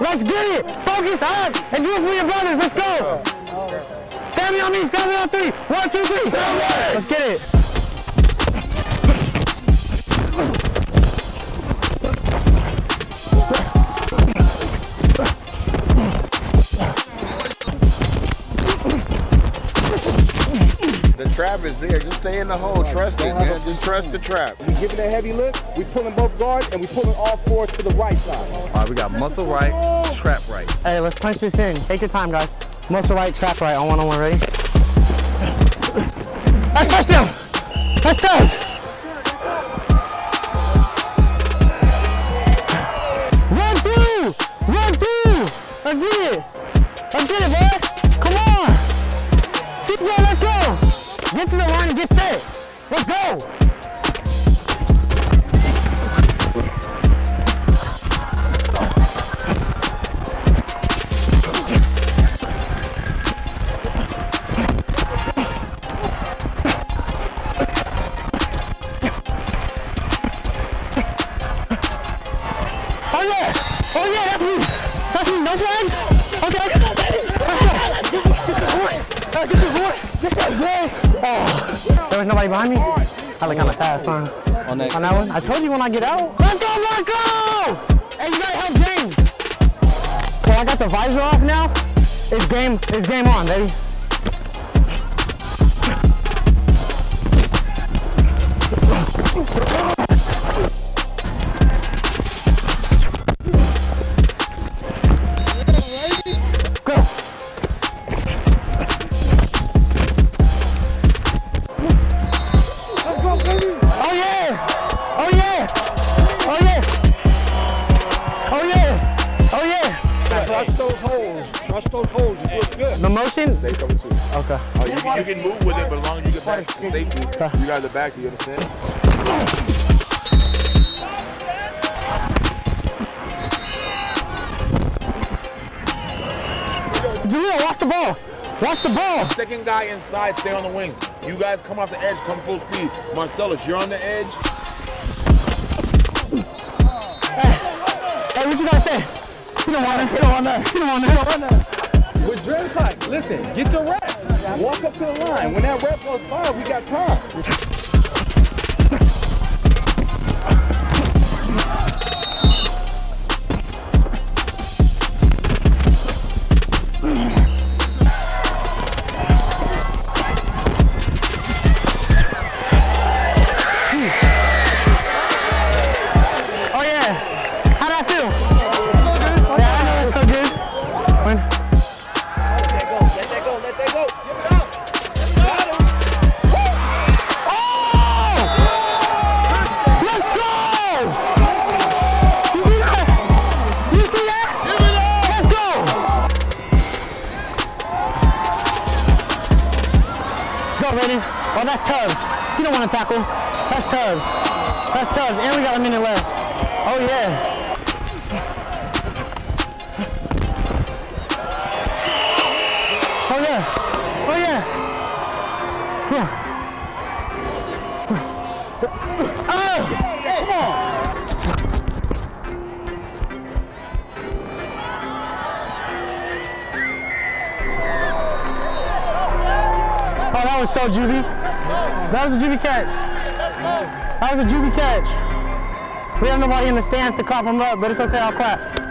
Let's get it. Focus up and do it for your brothers. Let's go. Family on me. Family on 3. 1, 2, 3. Let's get it. The trap is there. Just stay in the hole. Trust it, man. Just trust the trap. We give it a heavy lift. We pulling both guards and we pulling all 4 to the right side. All right, we got muscle right, trap right. Hey, let's punch this in. Take your time, guys. Muscle right, trap right on 1-on-1. Ready? Let's touch them. Let's touch. 1, 2. 1, 2. Let's get it. Let's get it, boy. Come on. See, bro, let's go. Get to the line and get set. Let's go. Oh yeah, that's me. That's me, no flag? Okay. Get the boy. Get that boy. Oh, there was nobody behind me? I look kind of fast, huh? On that one? I told you when I get out. Let's go, Marco! Hey, you gotta help James. Okay, I got the visor off now. It's game on, baby. Trust those holes. You look good. The motion? Stay cover 2. Okay. Oh, you can move with it, but as long as you get back to safety, you guys are back. You understand? Jaleel, watch the ball. Watch the ball. Second guy inside, stay on the wing. You guys come off the edge, come full speed. Marcellus, you're on the edge. Hey, what you gotta say? You don't want that. You don't want that. You don't want that. You don't want that. With drill tight, listen, get your reps. Walk up to the line. When that rep goes by, we got time. Ready? Oh, that's Tubbs. You don't want to tackle. That's Tubbs. That's Tubbs. And we got a minute left. Oh, yeah. Oh, yeah. Oh, yeah. Oh, come on. Oh, that was so juvie. That was a juvie catch. That was a juvie catch. We have nobody in the stands to clap him up, but it's okay, I'll clap.